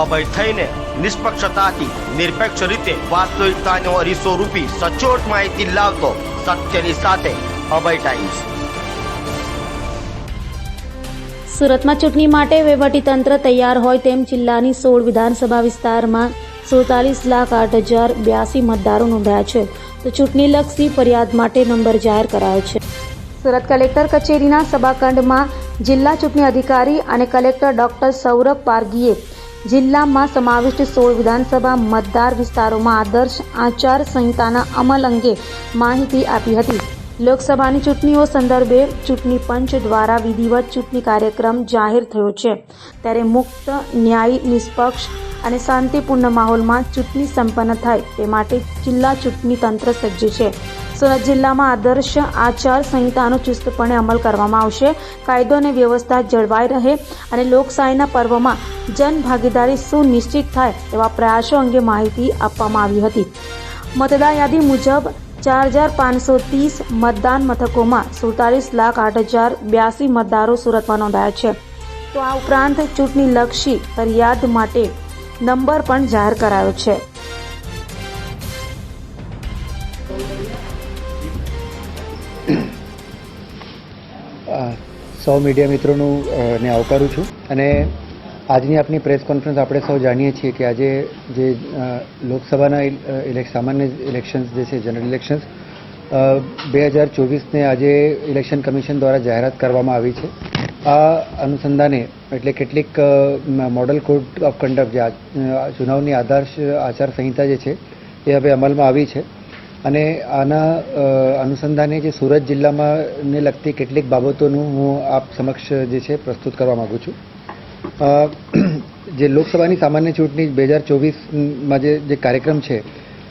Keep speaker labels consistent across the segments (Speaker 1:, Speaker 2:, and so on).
Speaker 1: અભય થઈને નિષ્પક્ષતાથી નિરપેક્ષ રીતે વાસ્તવિકતાનો અરીસો રૂપી સચોટ માહિતી લાવતો સત્યની સાથે અભય ટાઈમ્સ।
Speaker 2: સુરતમાં ચૂંટણી માટે વહીવટીતંત્ર તૈયાર હોય તેમ જિલ્લાની 16 વિધાનસભા વિસ્તારમાં 47,08,082 મતદારો નોંધાયા છે, તો ચૂંટણીલક્ષી ફરિયાદ માટે નંબર જાહેર કરાયો છે। સુરત કલેક્ટર કચેરીના સભાખંડમાં જિલ્લા ચૂંટણી અધિકારી અને કલેક્ટર ડોક્ટર સૌરભ પારગીએ જિલ્લામાં સમાવિષ્ટ 16 વિધાનસભા મતદાર વિસ્તારોમાં આદર્શ આચાર સંહિતાના અમલ અંગે માહિતી આપી હતી। લોકસભાની ચૂંટણીઓ સંદર્ભે ચૂંટણી પંચ દ્વારા વિધિવત ચૂંટણી કાર્યક્રમ જાહેર થયો છે, ત્યારે મુક્ત, ન્યાયી, નિષ્પક્ષ અને શાંતિપૂર્ણ માહોલમાં ચૂંટણી સંપન્ન થાય તે માટે જિલ્લા ચૂંટણી તંત્ર સજ્જ છે। સુરત જિલ્લામાં આદર્શ આચાર સંહિતાનો ચુસ્તપણે અમલ કરવામાં આવશે। કાયદો અને વ્યવસ્થા જળવાઈ રહે અને લોકશાહીના પર્વમાં જનભાગીદારી સુનિશ્ચિત થાય તેવા પ્રયાસો અંગે માહિતી આપવામાં આવી હતી। મતદાર યાદી મુજબ 4,530 મતદાન મથકોમાં 47,08,082 મતદારો સુરતમાં નોંધાયા છે, તો આ ઉપરાંત ચૂંટણીલક્ષી ફરિયાદ માટે નંબર પણ જાહેર કરાયો છે।
Speaker 3: સૌ મીડિયા મિત્રોનું ને આવકારું છું અને આજની આપની પ્રેસ કોન્ફરન્સ આપણે સૌ જાણીએ છીએ કે આજે જે લોકસભાના સામાન્ય ઇલેક્શન્સ જે છે જનરલ ઇલેક્શન્સ 2024ને આજે ઇલેક્શન કમિશન દ્વારા જાહેરાત કરવામાં આવી છે। આ અનુસંધાને એટલે કેટલીક મોડલ કોડ ઓફ કન્ડક્ટ જે ચુનાવની આદર્શ આચાર સંહિતા જે છે એ હવે અમલમાં આવી છે અને આના અનુસંધાને જે સુરત જિલ્લામાં ને લગતી કેટલીક બાબતોનું હું આપ સમક્ષ જે છે પ્રસ્તુત કરવા માગું છું। જે લોકસભાની સામાન્ય ચૂંટણી 2024માં જે કાર્યક્રમ છે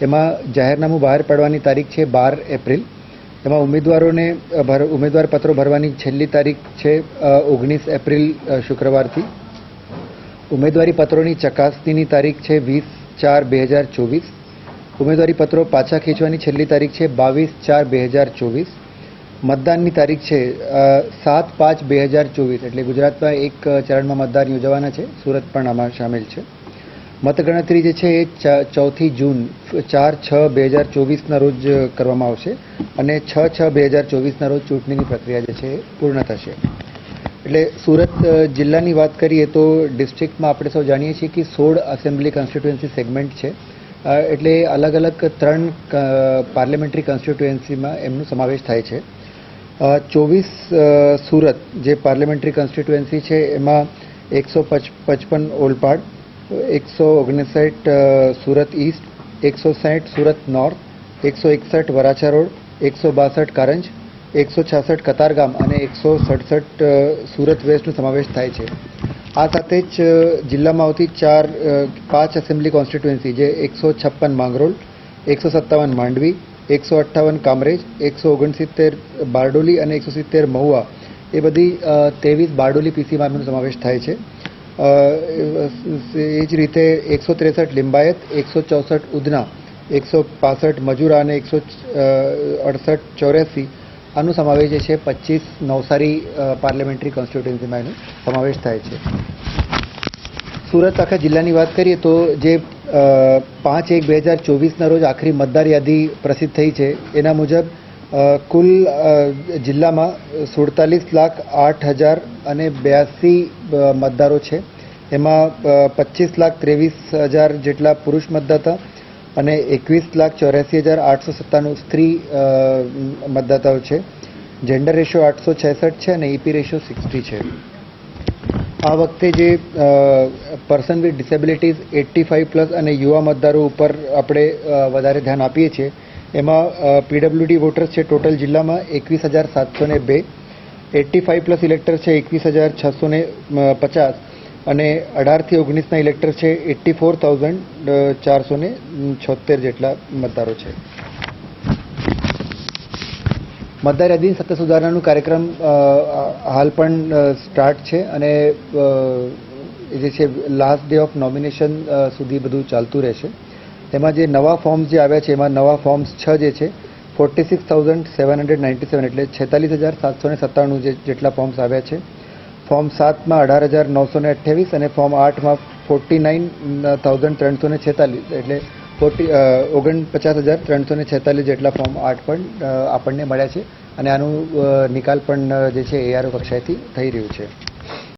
Speaker 3: એમાં જાહેરનામું બહાર પાડવાની તારીખ છે 12 એપ્રિલ। એમાં ઉમેદવાર પત્રો ભરવાની છેલ્લી તારીખ છે 19 એપ્રિલ શુક્રવારથી। ઉમેદવારી પત્રોની ચકાસણીની તારીખ છે 20/4/2024। ઉમેદવારી પત્રો પાછા ખેંચવાની છેલ્લી તારીખ છે 22/4/2024। મતદાનની તારીખ છે 7/5/2024 એટલે ગુજરાતમાં એક ચરણમાં મતદાન યોજવાના છે, સુરત પણ આમાં સામેલ છે। મતગણતરી જે છે એ 4 જૂન 4/6/2024ના રોજ કરવામાં આવશે અને 6/6/2024ના રોજ ચૂંટણીની પ્રક્રિયા જે છે એ પૂર્ણ થશે। એટલે સુરત જિલ્લાની વાત કરીએ તો ડિસ્ટ્રિક્ટમાં આપણે સૌ જાણીએ છીએ કે 16 એસેમ્બલી કોન્સ્ટિટ્યુએન્સી સેગમેન્ટ છે, એટલે અલગ અલગ 3 પાર્લામેન્ટરી કોન્સ્ટિટ્યુએન્સીમાં એમનો સમાવેશ થાય છે। 24 સુરત જે પાર્લામેન્ટરી કોન્સ્ટિટ્યુએન્સી છે એમાં 155 Olpad, 159 Surat East, 160 Surat north, 161 Varachha road, 162 Karanj, 166 Katargam અને 167 સુરત વેસ્ટનો સમાવેશ થાય છે। આ સાથે જ જિલ્લામાં આવતી 5 એસેમ્બલી કોન્સ્ટિટ્યુએન્સી જે 156 માંગરોળ, 157 માંડવી, 158 કામરેજ, 169 બારડોલી અને 170 મહુવા એ બધી 23 બારડોલી પીસીમાં એમનો સમાવેશ થાય છે। એ જ રીતે 163 લિંબાયત, 164 ઉધના, 165 મજુરા અને 168 84 આનો સમાવેશ જે છે 25 નવસારી પાર્લામેન્ટરી કોન્સ્ટિટ્યુએન્સીમાં એનો સમાવેશ થાય છે। સુરત આખા જિલ્લાની વાત કરીએ તો જે 5/1/2024ના રોજ આખરી મતદાર યાદી પ્રસિદ્ધ થઈ છે એના મુજબ કુલ જિલ્લામાં 47,08,082 મતદારો છે। એમાં 25,23,000 જેટલા પુરુષ મતદાતા અને 21,84,897 સ્ત્રી મતદાતાઓ છે। જેન્ડર રેશિયો 866 છે અને ઈપી રેશિયો 60 છે। આ વખતે જે પર્સન વિથ ડિસેબિલિટીઝ 85+ અને યુવા મતદારો ઉપર આપણે વધારે ધ્યાન આપીએ છીએ। એમાં પીડબ્લ્યુડી વોટર્સ છે ટોટલ જિલ્લામાં 21,702, 85+ ઇલેક્ટર છે 21,650 અને 18 થી 19ના ઇલેક્ટર છે 84,476 જેટલા મતદારો છે। મતદાર યાદીની સત્તા સુધારણાનું કાર્યક્રમ હાલ પણ સ્ટાર્ટ છે અને જે છે લાસ્ટ ડે ઓફ નોમિનેશન સુધી બધું ચાલતું રહેશે। એમાં જે નવા ફોર્મ્સ જે આવ્યા છે એમાં નવા ફોર્મ્સ 6 જે છે 46,797 એટલે 46,797 જેટલા ફોર્મ્સ આવ્યા છે। ફોર્મ 7માં 18,928 અને ફોર્મ 8માં 49,346 એટલે 49,346 જેટલા ફોર્મ આર્ટ પણ આપણને મળ્યા છે અને આનું નિકાલ પણ જે છે ARO કક્ષાએથી થઈ રહ્યું છે.